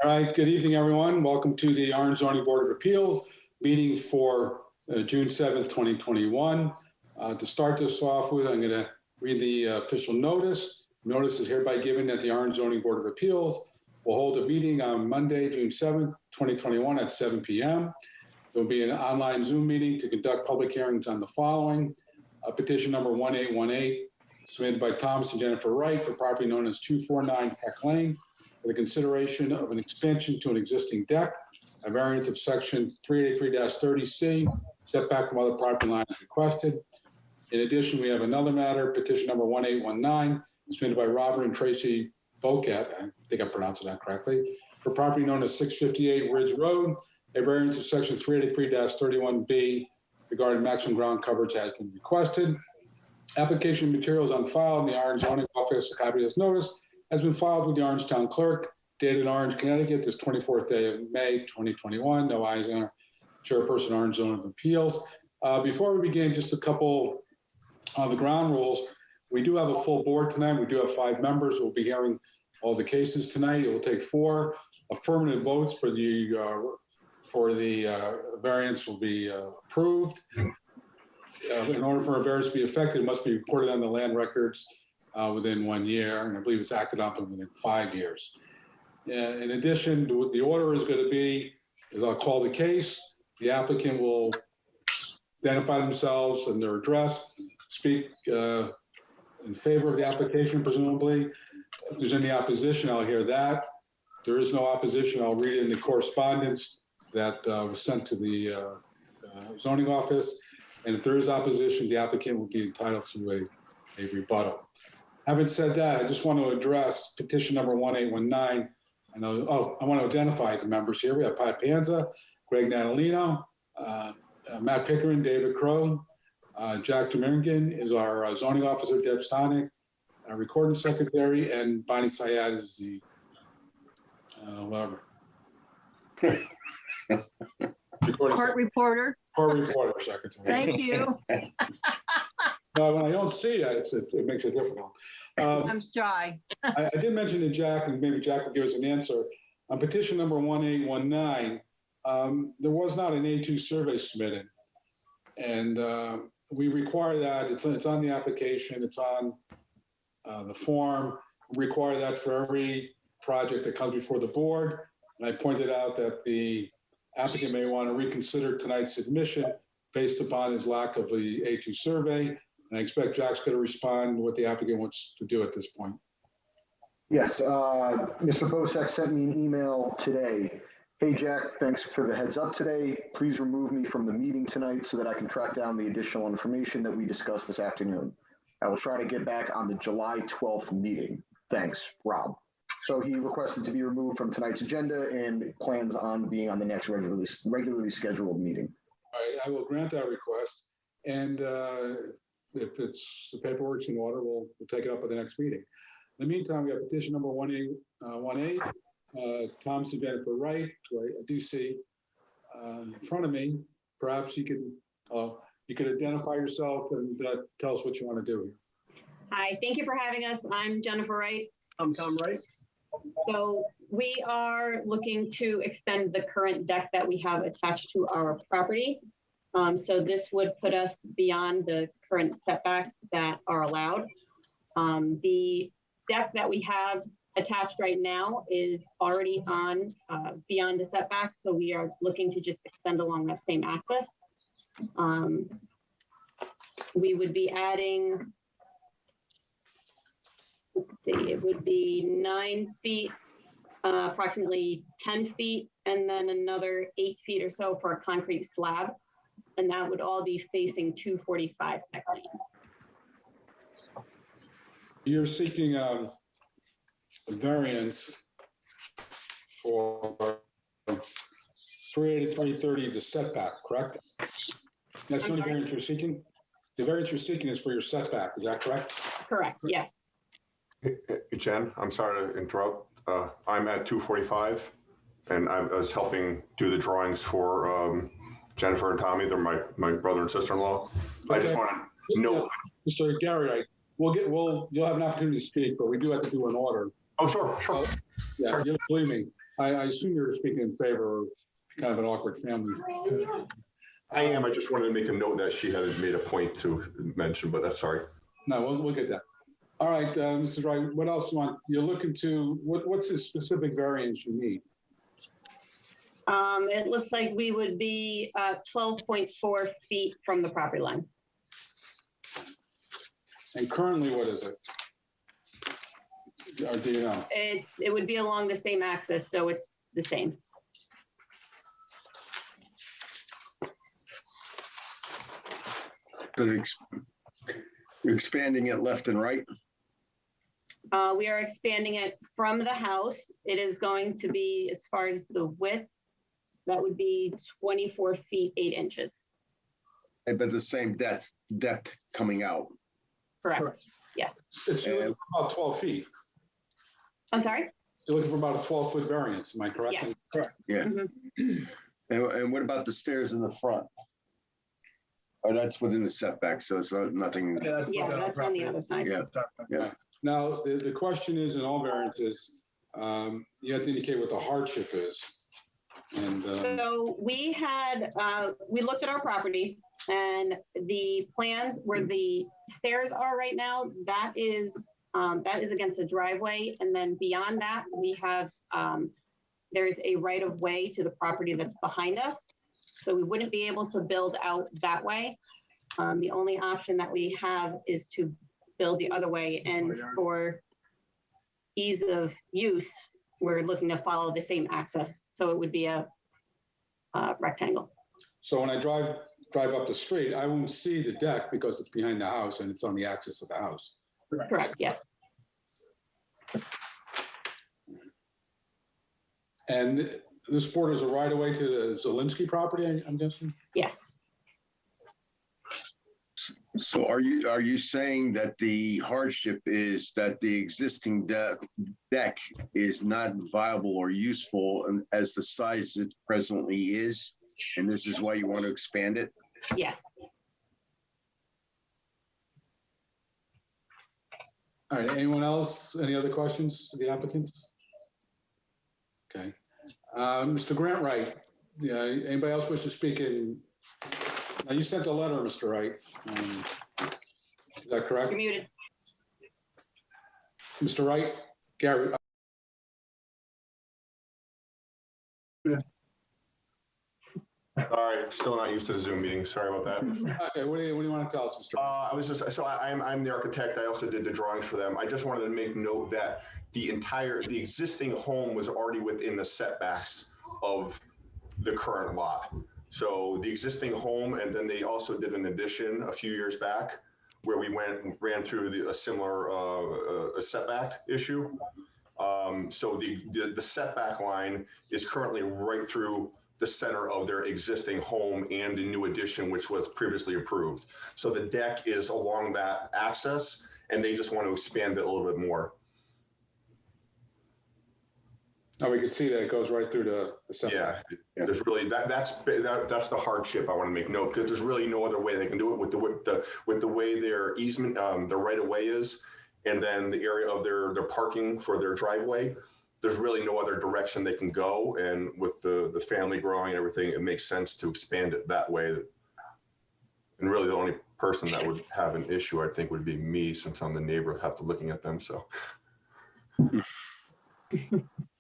All right, good evening, everyone. Welcome to the Orange Zoning Board of Appeals meeting for June 7th, 2021. To start this off with, I'm going to read the official notice. Notice is hereby given that the Orange Zoning Board of Appeals will hold a meeting on Monday, June 7th, 2021 at 7 p.m. There will be an online Zoom meeting to conduct public hearings on the following. Petition number 1818, submitted by Thomas and Jennifer Wright for property known as 249 Peck Lane, for the consideration of an expansion to an existing deck, a variance of section 383-30C, setback from other property lines requested. In addition, we have another matter, petition number 1819, submitted by Robert and Tracy Boquet, I think I pronounced that correctly, for property known as 658 Ridge Road, a variance of section 383-31B regarding maximum ground coverage has been requested. Application materials on file in the Orange Zoning Office, a copy of this notice has been filed with the Orange Town Clerk, dated Orange, Connecticut, this 24th day of May, 2021. No ayes on Chairperson, Orange Zone of Appeals. Before we begin, just a couple of the ground rules. We do have a full board tonight. We do have 5 members. We'll be hearing all the cases tonight. It will take 4 affirmative votes for the variance will be approved. In order for a variance to be effective, it must be recorded on the land records within 1 year, and I believe it's acted on within 5 years. In addition, the order is going to be, is I'll call the case, the applicant will identify themselves and their address, speak in favor of the application, presumably. If there's any opposition, I'll hear that. If there is no opposition, I'll read it in the correspondence that was sent to the zoning office. And if there is opposition, the applicant will be entitled to a rebuttal. Having said that, I just want to address petition number 1819. I want to identify the members here. We have Pat Panza, Greg Natalino, Matt Pickering, David Crow, Jack Domingan is our zoning officer, Deb Stonick, our recording secretary, and Bonnie Syed is the Court reporter. Court reporter secretary. Thank you. When I don't see it, it makes it difficult. I'm shy. I did mention to Jack, and maybe Jack will give us an answer. On petition number 1819, there was not an A2 survey submitted. And we require that. It's on the application. It's on the form. We require that for every project that comes before the board. And I pointed out that the applicant may want to reconsider tonight's submission based upon his lack of the A2 survey. And I expect Jack's going to respond to what the applicant wants to do at this point. Yes, Mr. Bosek sent me an email today. Hey, Jack, thanks for the heads up today. Please remove me from the meeting tonight so that I can track down the additional information that we discussed this afternoon. I will try to get back on the July 12th meeting. Thanks, Rob. So he requested to be removed from tonight's agenda and plans on being on the next regularly scheduled meeting. All right, I will grant that request. And if the paperwork's in order, we'll take it up at the next meeting. In the meantime, we have petition number 1818, Thomas and Jennifer Wright, who I do see in front of me. Perhaps you could identify yourself and tell us what you want to do here. Hi, thank you for having us. I'm Jennifer Wright. I'm Tom Wright. So we are looking to extend the current deck that we have attached to our property. So this would put us beyond the current setbacks that are allowed. The deck that we have attached right now is already on beyond the setbacks. So we are looking to just extend along that same axis. We would be adding, let's see, it would be 9 feet, approximately 10 feet, and then another 8 feet or so for a concrete slab. And that would all be facing 245 Peck Lane. You're seeking a variance for 380-330, the setback, correct? That's the only variance you're seeking? The variance you're seeking is for your setback, is that correct? Correct, yes. Hey, Jen, I'm sorry to interrupt. I'm at 245, and I was helping do the drawings for Jennifer and Tommy. They're my brother and sister-in-law. Okay. I just want to know. Mr. Gary, you'll have an opportunity to speak, but we do have to do an order. Oh, sure. Yeah, Sure. Believe me, I assume you're speaking in favor of kind of an awkward family. I am. I just wanted to make a note that she had made a point to mention, but that's sorry. No, we'll get that. All right, Mrs. Wright, what else you want? You're looking to, what's the specific variance you need? It looks like we would be 12.4 feet from the property line. And currently, what is it? Or do you know? It would be along the same axis, so it's the same. So you're expanding it left and right? We are expanding it from the house. It is going to be, as far as the width, that would be 24 feet, 8 inches. But the same depth coming out. Correct. Yes. It's you're looking for about 12 feet. I'm sorry? You're looking for about a 12-foot variance, am I correct? Yes. Yeah. Mhm. And what about the stairs in the front? Oh, that's within the setback, so it's nothing. Yeah, that's on the other side. Yeah. Now, the question is, in all variances, you have to indicate what the hardship is. And So we looked at our property, and the plans where the stairs are right now, that is against the driveway. And then beyond that, we have, there's a right of way to the property that's behind us. So we wouldn't be able to build out that way. The only option that we have is to build the other way. And for ease of use, we're looking to follow the same axis. So it would be a rectangle. so when I drive up the street, I won't see the deck because it's behind the house and it's on the axis of the house. Correct, yes. And this borders a right away to the Zielinski property, I'm guessing? Yes. So are you saying that the hardship is that the existing deck is not viable or useful as the size it presently is? And this is why you want to expand it? Yes. All right, anyone else? Any other questions to the applicants? Okay. Mr. Grant Wright, yeah, anybody else wish to speak in? Now, you sent a letter, Mr. Wright. Is that correct? You're muted. Mr. Wright, Gary. Sorry, still not used to the Zoom meeting. Sorry about that. Okay, what do you want to tell us, Mr. Wright? I was just, so I'm the architect. I also did the drawings for them. I just wanted to make note that the existing home was already within the setbacks of the current lot. So the existing home, and then they also did an addition a few years back where we ran through a similar a setback issue. So the setback line is currently right through the center of their existing home and the new addition, which was previously approved. So the deck is along that axis, and they just want to expand it a little bit more. Now, we can see that it goes right through the center. Yeah, there's really that's the hardship I want to make note, because there's really no other way they can do it with the way their easement, the right of way is, and then the area of their parking for their driveway. There's really no other direction they can go, and with the family growing and everything, it makes sense to expand it that way. And really, the only person that would have an issue, I think, would be me, since I'm the neighbor, have to looking at them. So.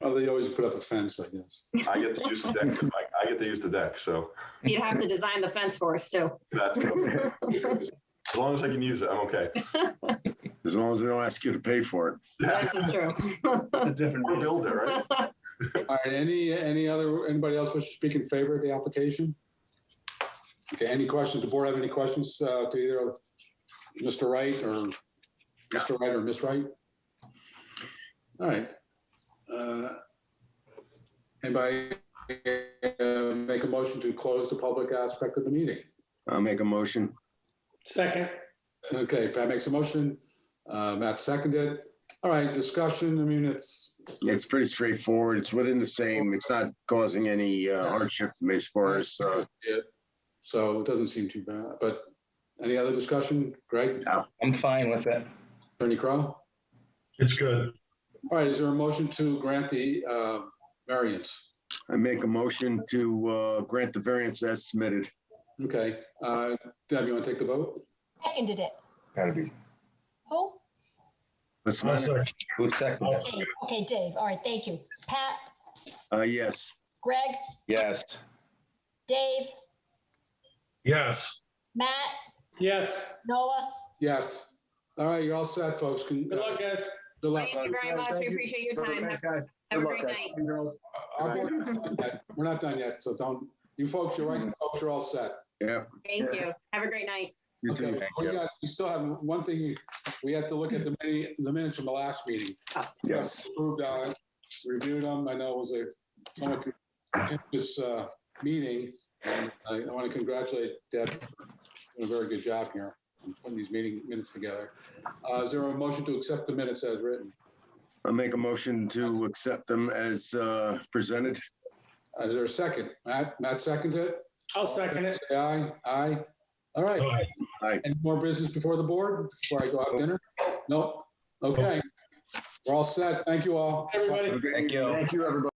Well, they always put up a fence, I guess. I get to use the deck. I get to use the deck, so You'd have to design the fence for us too. that's okay. As long as I can use it, I'm okay. As long as they don't ask you to pay for it. This is true. We'll build it, right? All right, anybody else wish to speak in favor of the application? Okay, any questions? The board have any questions to either Mr. Wright or Mr. Wright or Ms. Wright? All right. Anybody make a motion to close the public aspect of the meeting? I'll make a motion. Second. Okay, Pat makes a motion. Matt seconded. All right, discussion. I mean, It's pretty straightforward. It's within the same, it's not causing any hardship as far as, so it doesn't seem too bad. But any other discussion? Greg? I'm fine with it. Attorney Crowe? It's good. All right, is there a motion to grant the variance? I make a motion to grant the variance as submitted. Okay, Deb, you want to take the vote? Seconded it. Gotta be. Who? What's I'll my second. Who seconded? Dave. Okay, Dave. All right, thank you. Pat, Yes. Greg, Yes. Dave, Yes. Matt, Yes. Noah. Yes. All right, you're all set, folks. Good luck, guys. Good luck. Thank you very much. We appreciate your time. Thanks, guys. Have a Good luck, great guys. night. Girls. Our board is not done yet. We're not done yet, so don't, you folks, you're right, folks are all set. Yeah. Thank you. Have a great night. You Okay, too. we still have one thing, we have to look at the minutes from the last meeting. Yes. Approved, reviewed them. I know it was a somewhat contentious meeting. And I want to congratulate Deb for doing a very good job here on putting these meeting minutes together. Is there a motion to accept the minutes as written? I make a motion to accept them as presented. Is there a second? Matt seconds it? I'll second it. Say aye. Aye. All right. Aye. Any more business before the board, before I go out to dinner? No? Okay. We're all set. Thank you all. Everybody. Okay. Thank you. Thank you, everybody.